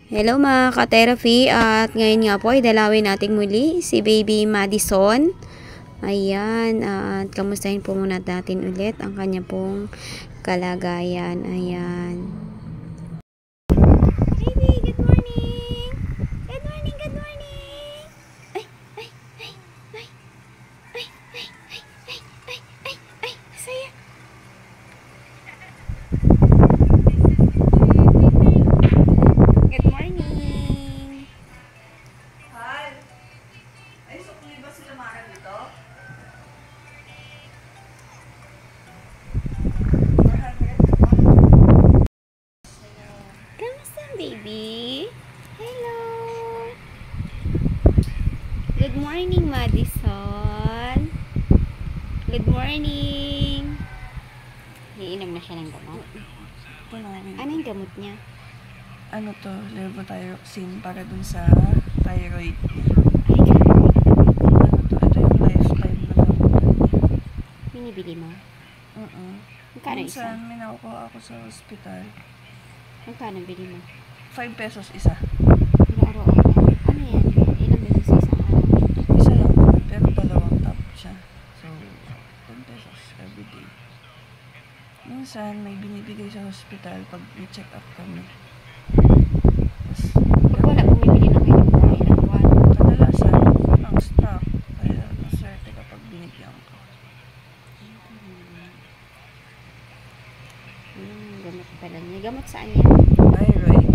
Hello mga ka-therapy, at ngayon nga po ay dalawin natin muli si Baby Madison. Ayan, at kamustahin po muna natin ulit ang kanya pong kalagayan. Ayan. Baby, good morning! Good morning, good morning! Ay, ay, ay, ay, ay, ay, ay, ay, ay, ay, ay, saya. Good morning! Hal, ay sukli ba sila Mara dito? 400? Kamusta, baby? Hello! Good morning, Madison. Good morning. Iinom na siya ng gamot. Ano yung gamot niya? Ano to? Levothyroxine para dun sa thyroid. Ay, grabe. Ano to? Ito yung lifetime na gamot. Binibili mo? Magkano isa? Minsan, may nakukuha ako sa hospital. Magkano bili mo? 5 pesos isa. Araw-araw. Ano yan? Ilang beses sa isang araw? Isa lang naman, pero dalawang tap siya. So, 10 pesos everyday. Minsan, may binibigay sa hospital pag i-check up kami. Pag wala, bumibili na kayo ng mga ilang buwan. Kadalasan, ng stock. Kaya maswerte kapag binigyan ko. Gamot pala niya. Gamot saan yan? Thyroid.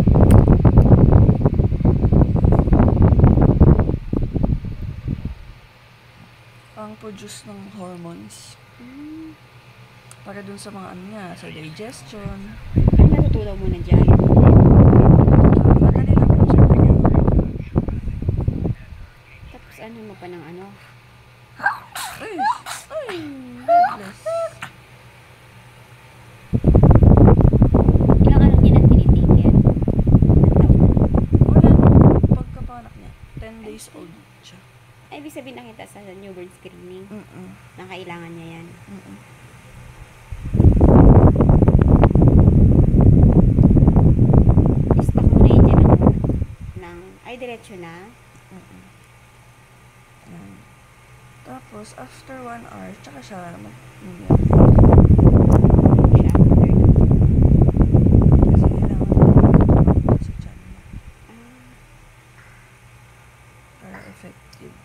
Pang-produce ng hormones. Para dun sa mga ano niya, sa digestion. Ano natutulaw mo na dyan? Madali lang po siya. Tapos ano mo pa ng ano? Ay! Ay! God bless. Ilang ano niya na tinitingin? Wala. Pagkapanak niya, 10 days old siya. Ay, ibig sabihin nakita sa newborn screening. Na kailangan niya yan. Stock mo na yun dyan ay, diretso na. Yan. Tapos, after 1 hour, tsaka siya Siya. kasi kailangan na sa tiyan niya para effective.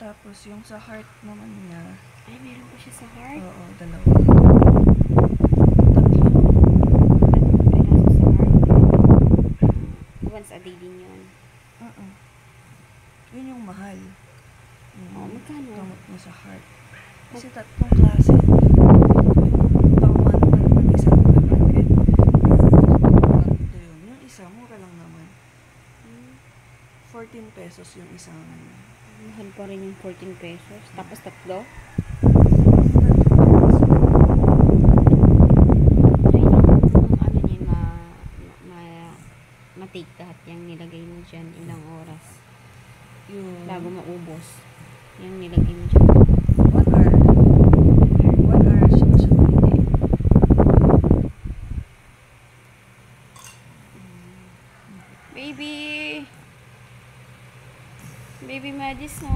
Tapos, yung sa heart naman niya, Ay, meron pa siya sa heart. oo, 2. 3. Ay, nasa sa heart. Once a day din yun. Yun yung mahal. Oh, magkano? Gamot niya sa heart. Kasi 3 klase. Yung pang 1 isang 500. Ito yun. Yung isa, mura lang naman. 14 pesos yung isang Mahal pa rin yung 14 pesos. Tapos 3. Ay, ano niya, ma-take lahat yung nilagay mo dyan. Ilang oras. Yung Bago maubos. Yung nilagay mo dyan. 1 hour. 1 hour siya pinili. Baby! Baby Madison!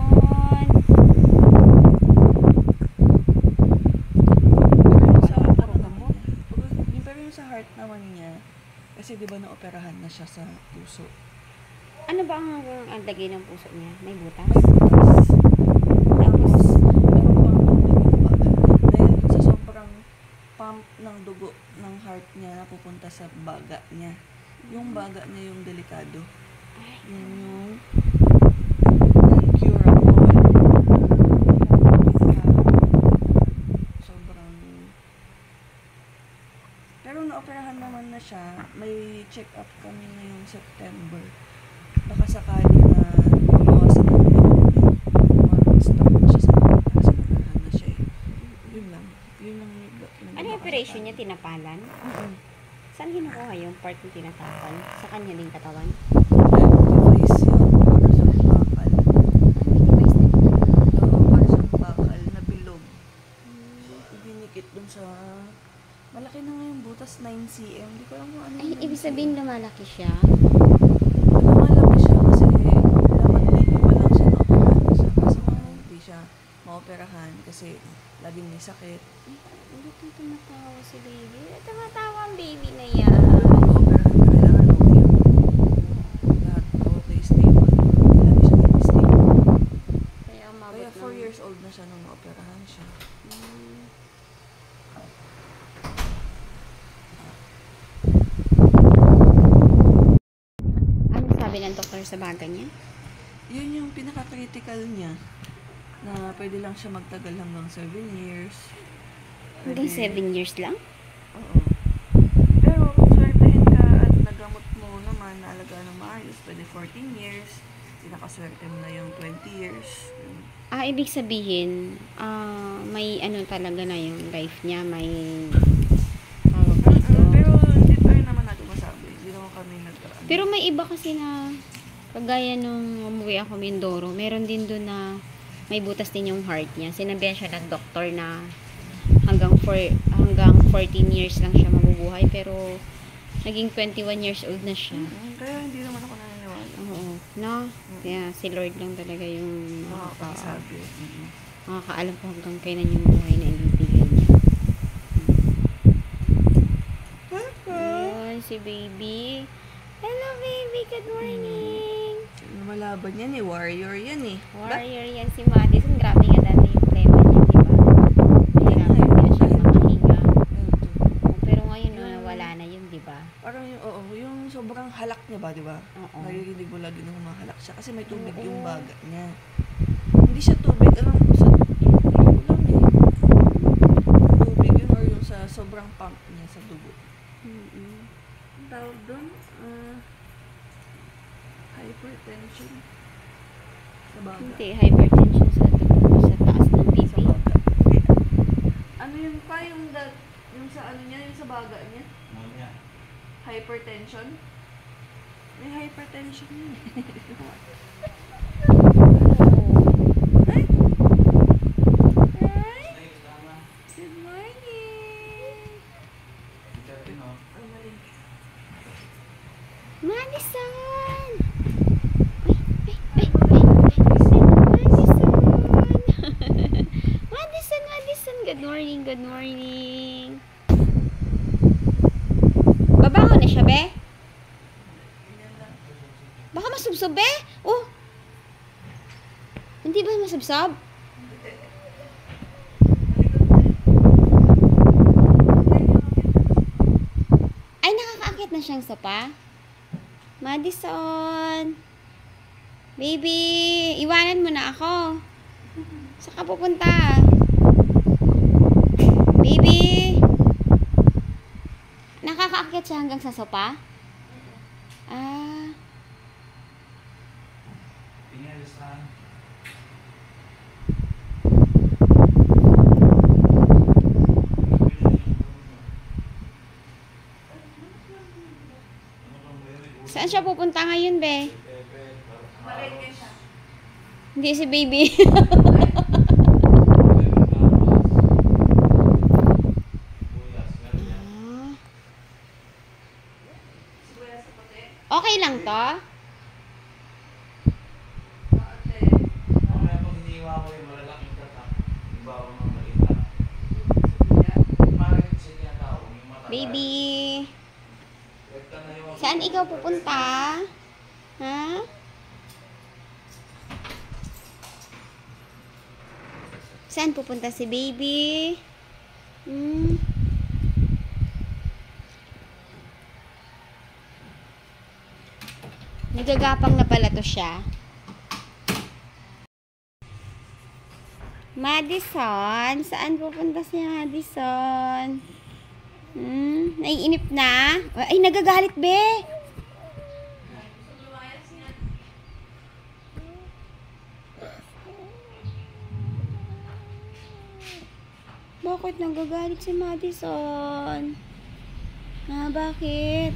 Pero yung sa heart naman niya, kasi di ba naoperahan na siya sa puso. Ano ba ang lagay ng puso niya? May butas? May butas. Tapos, Meron pang dugo. Dahil dun sa sobrang pump ng dugo ng heart niya na pupunta sa baga niya. Yung baga niya yung delikado. Yun yung incurable. Sobrang... Pero naoperahan naman na siya. May check-up kami ngayong September. Baka sakali na bawasan ng tinapalan? Saan kinukuha yung part ng tinatapan? Sa kanya din katawan? Device yun. Para sa bakal. Device na yun. Oo, para sa bakal na bilog. Dinikit dun sa... Malaki na nga yung butas, 9 cm. Hindi ko alam kung ano Ay, yung 9 ibig sabihin lumalaki siya? Lumalaki siya kasi dapat baby pa lang siya na-operahan siya. Kaso nga hindi siya maoperahan kasi laging may sakit. Ay, ulit yung tumatawa si baby. Tumatawa ang baby na yan. Mag-operahan kailangan okay yung lahat okay, stable. Lagi siya naging stable. Kaya umabot Kaya 4 ng- years old na siya nung maoperahan siya. Hmm. Ano sabi ng doktor sa baga niya? Yun yung pinaka-critical niya na pwede lang siya magtagal hanggang 7 years. Hanggang 7 years lang? Oo. Pero kung swertehin ka at nagamot mo naman, naalagaan ng maayos, pwede 14 years. Pinakaswerte mo na yung 20 years. Ibig sabihin, may ano talaga na yung life niya, may tawag dito. Pero hindi pa rin naman natin masabi. Hindi naman kami nagkaan. Pero may iba kasi na, kagaya nung umuwi ako Mindoro, meron din doon na may butas din yung heart niya. Sinabihan siya ng doktor na hanggang 14 years lang siya mabubuhay, pero naging 21 years old na siya. Kaya hindi naman ako naniniwala. Oo, no? Kaya si Lord lang talaga yung Makakasabi. makakaalam ko hanggang kailan yung buhay na ibibigay niya. Ayun, si baby. Hello baby, good morning. Lumalaban yan eh. Warrior yan eh. Warrior yan si Madison. Grabe nga dati yung plema niya, di ba? Nahirapan niya siya makahinga. Pero ngayon, wala na yun, di ba? Parang yung, oo, yung sobrang halak niya ba, di ba? Oo. Naririnig mo lagi na humahalak siya kasi may tubig Oo. yung baga niya. Hindi siya tubig, alam ko sa ulam eh. Tubig yun or yung sa sobrang pump niya sa dugo. Ang tawag doon? Hypertension. Sa baga. Hindi, hypertension sa dugo, sa taas ng BP. Sa baga. Hindi. Ano yun pa yung, yung sa ano niya, yung sa baga niya? Hypertension? May hypertension yun. Ay! Ay! Good morning! Ang maling. Madison! Madison! Madison! Good morning, good morning. Babangon na siya, be? Baka masubsob, be? Oh! Hindi ba masubsob? Ay, nakakaakit na siyang sopa? Madison! Baby! Iwanan mo na ako. Saan ka pupunta? Baby! Nakakaakyat siya hanggang sa sopa? Ah. Saan siya pupunta ngayon, be? Hindi si baby. Okay lang to? Mamaya pag hiniwa ko yung malalaking tatak, yung bawang ng malita. Parang siya tinatawag, yung matagal. Baby. Rekta na yung... Saan ikaw pupunta? Ha? Saan pupunta si baby? Hmm? Nagagapang na pala to siya. Madison, saan pupunta si Madison? Naiinip na? Ay, nagagalit, be. Bakit nagagalit si Madison? Bakit?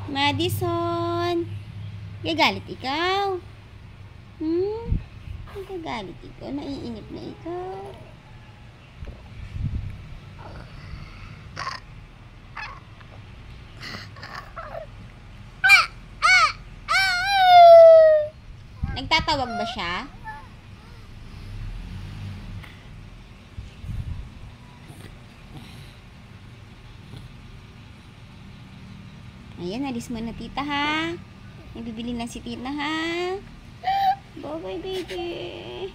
Madison! Gagalit ikaw? Gagalit ikaw? Naiinip na ikaw? Nagtatawag ba siya? Ayan, alis mo na tita ha. May bibili na si tita ha. Bye-bye baby.